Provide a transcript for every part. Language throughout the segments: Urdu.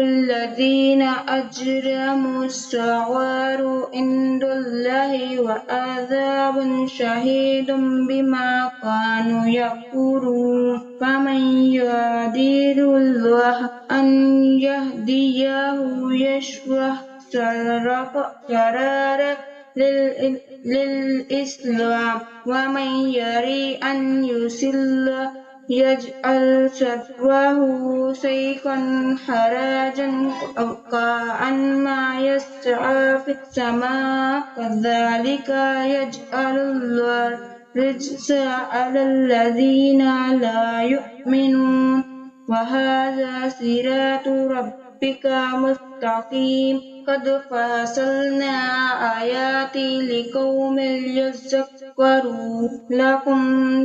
الذين أجرموا الصغار عند الله وعذاب شديد بما كانوا يكفرون فمن يهد الله أن يهديه يشرح صدره للإسلام ومن يريد أن يضله يجعل صدره ضيقا حرجا كأنما يصعد في السماء كذلك يجعل الله الرجس على الذين لا يؤمنون وهذا صراط ربك مستقيم قد فصلنا آيات لقوم يذكرون لكم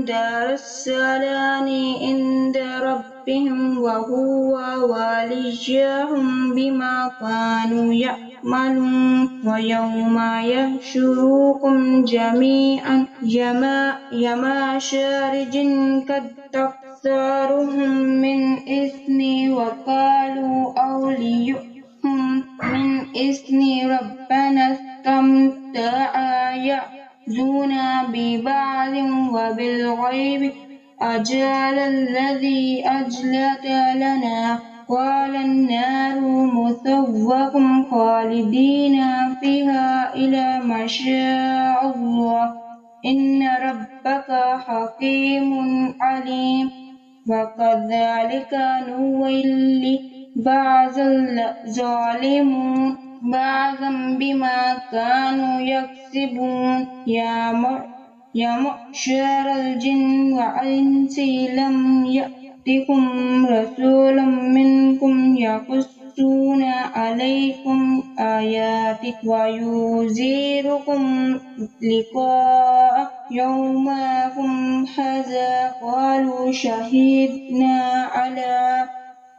دار السلام عند ربهم وهو وليهم بما كانوا يعملون ويوم يحشركم جميعا يا معشر الجن قد تكثرهم من إثني وقالوا أولياؤهم من إثني ربنا استمتع يأذونا ببعض وبالغيب أجل الذي أجلت لنا قال النار مثواكم خالدين فيها إلى ما شاء الله إن ربك حكيم عليم وكذلك نولي بعض الظالمين بعضا بما كانوا يكسبون يا معشر الجن والإنس لم يأتكم رسول منكم يقصون عليكم آياتي وينذركم لقاء يومكم هذا قالوا شهدنا على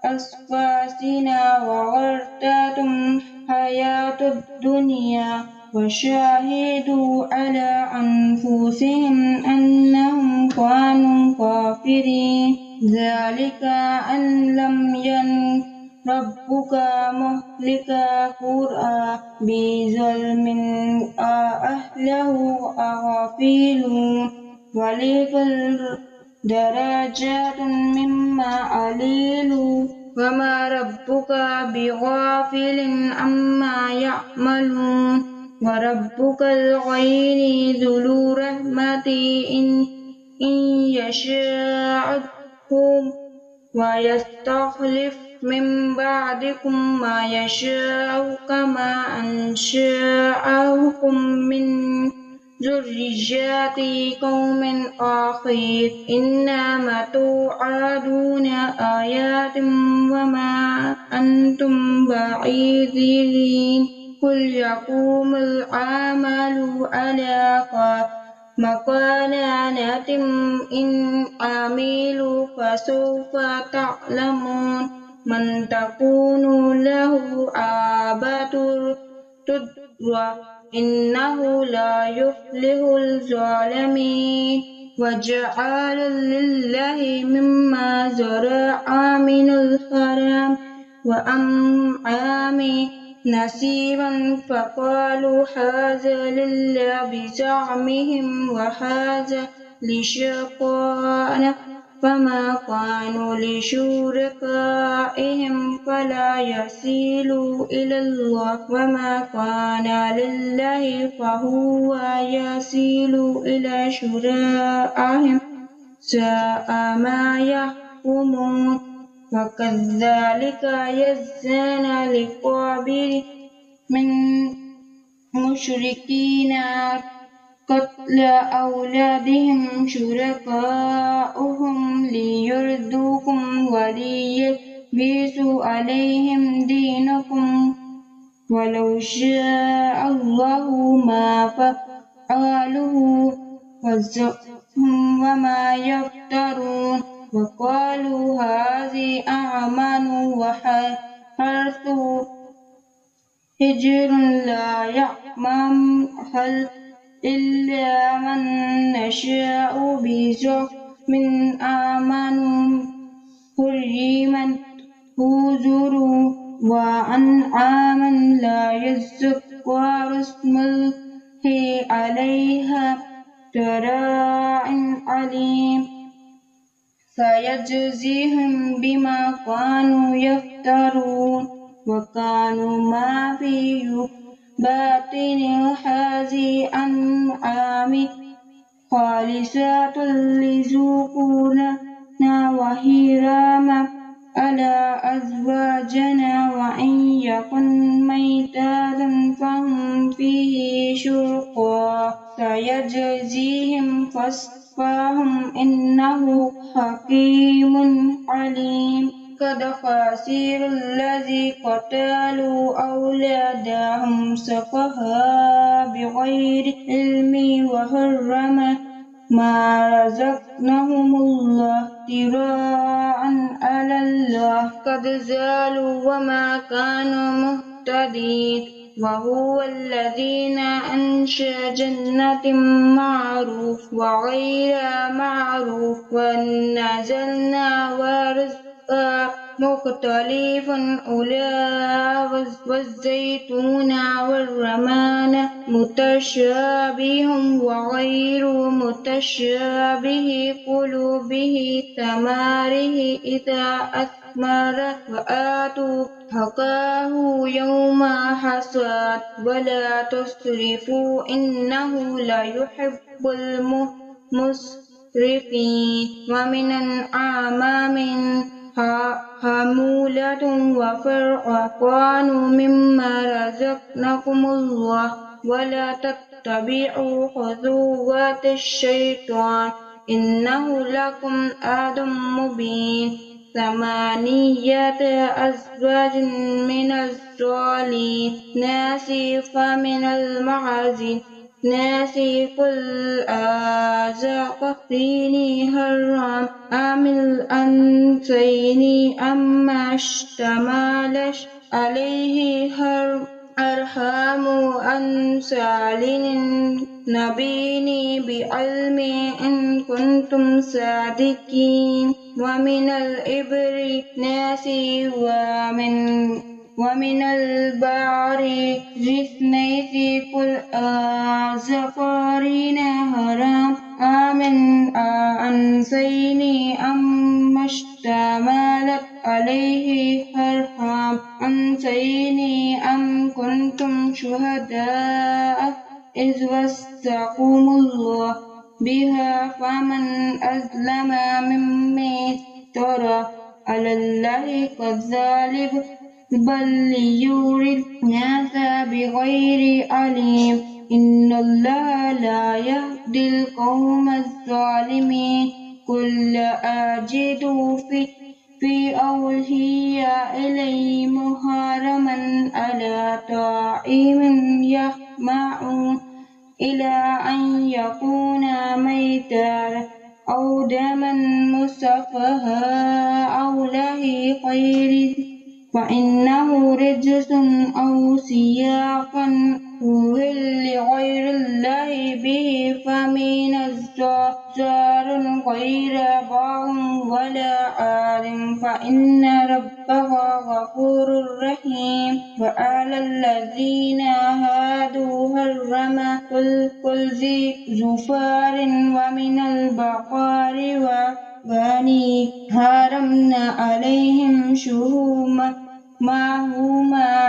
أنفسنا وغرتهم حياة الدنيا وشاهدوا على أنفسهم أنهم كانوا كافرين ذلك أن لم ين ربك مهلك القرى بظلم أهله غافلون ولكل درجات مما عليلوا وما ربك بغافل عما يعملون وربك الغني ذو الرحمة إن يشاءكم ويستخلف من بعدكم ما يشاء كما أنشأكم من ذريات قوم آخر إنما توعدون آيات وما أنتم بعيدين قل يقوم العمل على مكانات إن عملوا فسوف تعلمون من تكون له عاقبة الدار إنه لا يفلح الظالمين وجعل لله مما زرع من الحرم وأنعام نصيبا فقالوا هذا لله بزعمهم وهذا لشركائنا فما كانوا لشركائهم فلا يصلوا إلى الله وما كان لله فهو يصل إلى شركائهم ساء ما يحكمون وكذلك يزين لقابل من مشركين قتل أولادهم شركاؤهم ليردوكم وليلبسوا عليهم دينكم ولو شاء الله ما فعلوه وذرهم وما يفترون وقالوا هذه أعمال وحرث هجر لا يعمل إلا من نشاء بزعم من آمن زروا وأنعاما لا يذكر اسم الله عليها تراع عليم سيجزيهم بما كانوا يفترون وكانوا ما في باطن هذه أنعام خالصات لذكورنا وحرام على أزواجنا وإن يكن ميتة فهم فيه شركاء سيجزيهم وصفهم إنه حكيم عليم قد خسر الذي قتلوا أولادهم سفها بغير علم وحرم ما رزقناهم الله افتراء على الله قد زالوا وما كانوا مهتدين وهو الذين أنشأ جنة معروف وغير معروف ونزلنا ورزقا مختلف أولى والزيتون والرمان متشابه وغير متشابه كلوا به ثماره إذا أثمر وآتوا حقه يوم حصاد ولا تسرفوا إنه لا يحب المسرفين ومن الأنعام حمولة وفرقان مما رزقناكم الله ولا تتبعوا خطوات الشيطان إنه لكم عدو مبين 8 أزواج من الضأن ناسف من المعز ناسف الأذقين حرام أم الأنثيين أما اشتملت عليه أرحام أنسال نبيني بعلم إن كنتم صادقين ومن الإبل ناسي ومن البعر اثنين كل ذكرين حرام آمن أنسين أما اشتملت عليه أرحام أنسين أم كنتم شهداء إذ وصاكم الله بها فمن أظلم ممن افترى على الله كذلك بل ليوري الناس بغير علم إن الله لا يهدي القوم الظالمين قل أجد في أوحي إلي محرما على طاعم يطعمه إلى أن يكون ميتا أو دما مصفحا أو لحم خنزير فإنه رجس أو سياقا أهل لغير الله به فمن الزار غير باغ ولا عاد فإن ربك غفور رحيم وعلى الذين هادوا حرم كل ذي ظفر ومن البقر وبني حرمنا عليهم شهومهما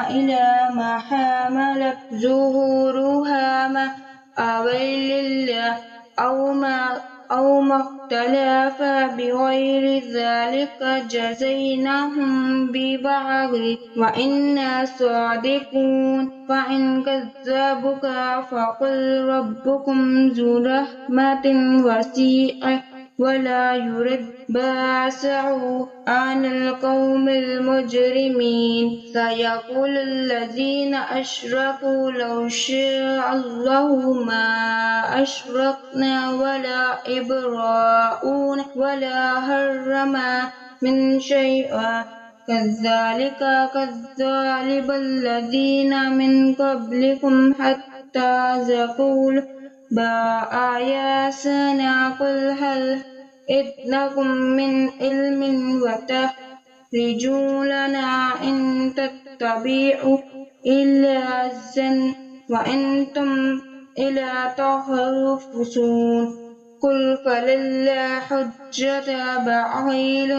إلى ما حملت ظهورها ما أويل الله أو ما اختلف بغير ذلك جزيناهم ببغي وإنا صادقون فإن كذبوك فقل ربكم ذو رحمة واسعة ولا يرد بأسه عن القوم المجرمين سيقول الذين أشركوا لو شاء الله ما أشركنا ولا إبراؤون ولا حرم من شيء كذلك كذب الذين من قبلكم حتى ذاقوا بآياتنا قل هل إنكم من علم لنا إن تتبعوا إلا الزن وأنتم إلى تخرصون قل فلله حجة بعيل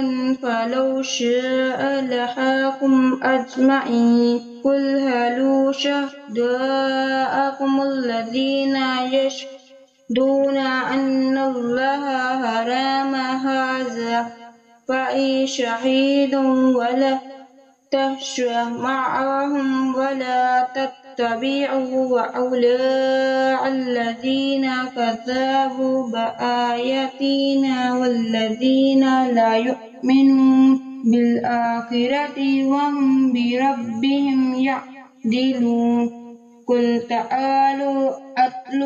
فلو شاء لحاكم أجمعين قل هلوا شهداءكم الذين يشهدون أن الله حرم هذا فإن شهيد ولا تخشوا معهم ولا تتبعوا أولئك الذين كذبوا بآياتنا والذين لا يؤمنون بالآخرة وهم بربهم يعدلون قل تعالوا أتل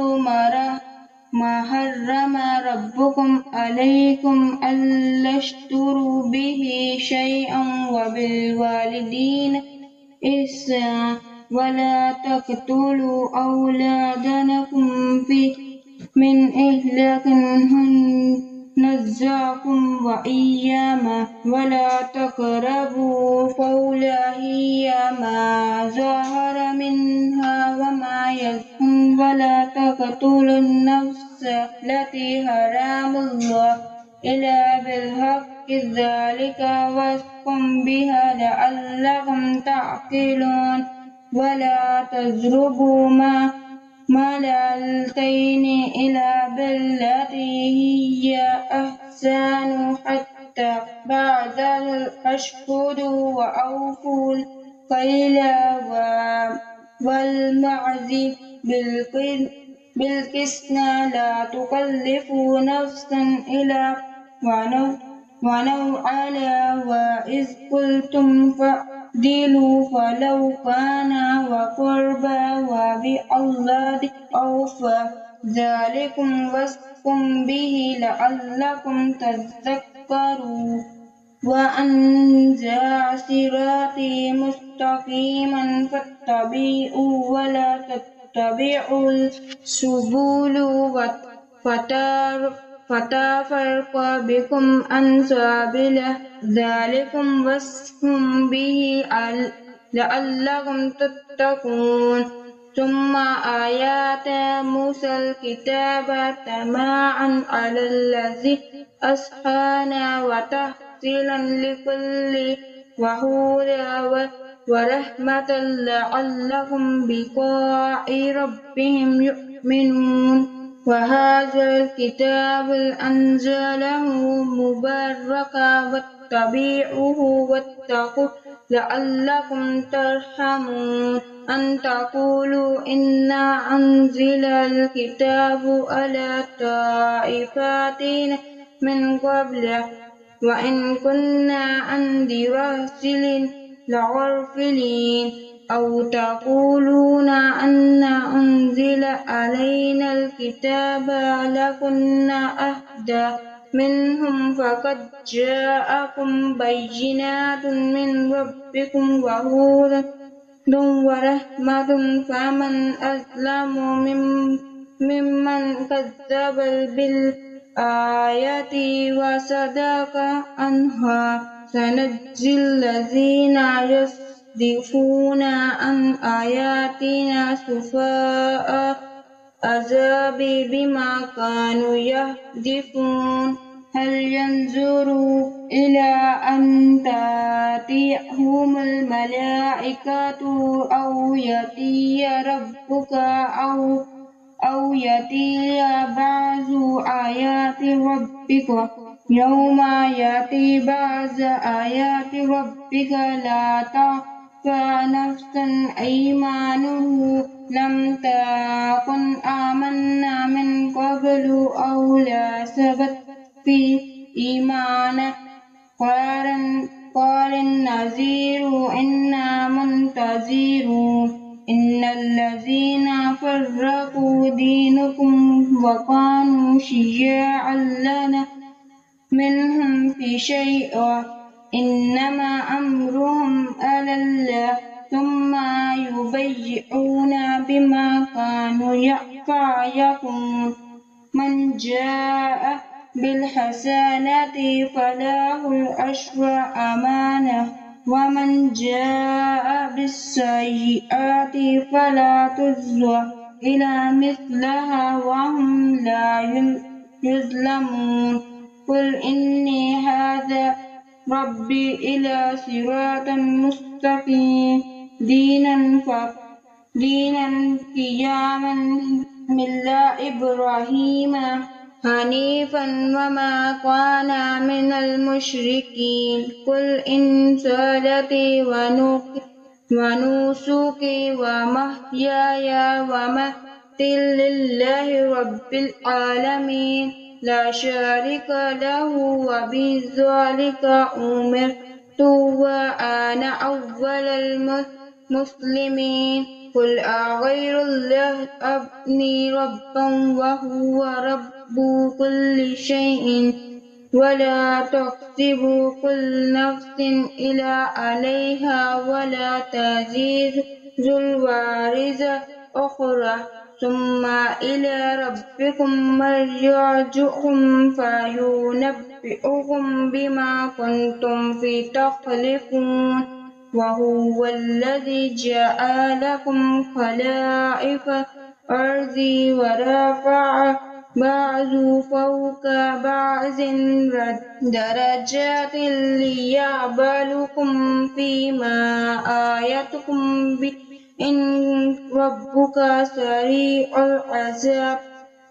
ما حرم ربكم عليكم ألا تشركوا به شيئا وبالوالدين إحسانا ولا تقتلوا أولادكم من إملاق نرزقكم وإياهم ولا تقربوا فأولئك ما ظهر منها وما يزن ولا تقتلوا النفس التي حرم الله إلا بالحق ذلك وصفكم بها لعلكم تعقلون ولا تضربوا ما الألتين إلا بالتي هي أحسن حتى بعد الأشهد وأوفوا الكيل والمعز بالقسط لا تكلفوا نفسا إلا ونوعها وإذ قلتم فاعدلوا فلو كان وقربى وبالله أوفى ذلكم وصفكم به لعلكم تذكرون وأنزع صراطي مستقيما فاتبعوا ولا تتبعوا السبل فتفرق بكم عن سبيله ذلكم وصفكم به لعلكم تتقون ثم آيات موسى الكتاب تماما على الذي أصحانا وتفصيلا لكل وهدى ورحمة لعلهم بلقاء ربهم يؤمنون وهذا الكتاب أنزله مباركا واتبعوه واتقوا لعلكم ترحمون أن تقولوا إنا أنزل الكتاب على طائفتين من قبله وإن كنا عن دراستهم لغافلين أو تقولون أن أنزل علينا الكتاب لكنا أهدى منهم فقد جاءكم بينات من ربكم وهدى ورحمة فمن أظلم ممن كذب بالآيات وصدق عنها سنجزي الذين يصدفون عن آياتنا سوء عذاب بما كانوا يحدثون هل ينظروا إلى أن تأتيهم الملائكة أو يأتي ربك أو يأتي بعض آيات ربك يوم يأتي بعض آيات ربك لا تخفى نفسا أيمانه لم تكن آمنا من قبل أو لا سبت في إيمانه قال النذير إنا منتظرون إن الذين فرقوا دينكم وكانوا شيعا لنا منهم في شيء إنما أمرهم على الله ثم يبيعون بما كانوا يفعلون من جاء بالحسنة فله العشر أمانة ومن جاء بالسيئات فلا تجزى إلى مثلها وهم لا يظلمون قل إني هذا ربي إلى صراط مستقيم دينا قياما ملة إبراهيم حنيفا وما كان من المشركين قل إن صلاتي ونسكي ومحياي ومماتي لله رب العالمين لا شريك له وبذلك أمرت وأنا أول المسلمين قل أغير الله أبني ربا وهو رب كل شيء ولا تكسب كل نفس إلا عليها ولا تزيد الوارث أخرى ثم إلى ربكم مرجعكم فينبئكم بما كنتم فيه تختلفون وهو الذي جعل لكم خلائف أرضي ورفع بعض فوق بعض درجات ليعبلكم فيما آياتكم إن ربك سريع العذاب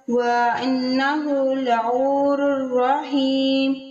وإنه لغفور رحيم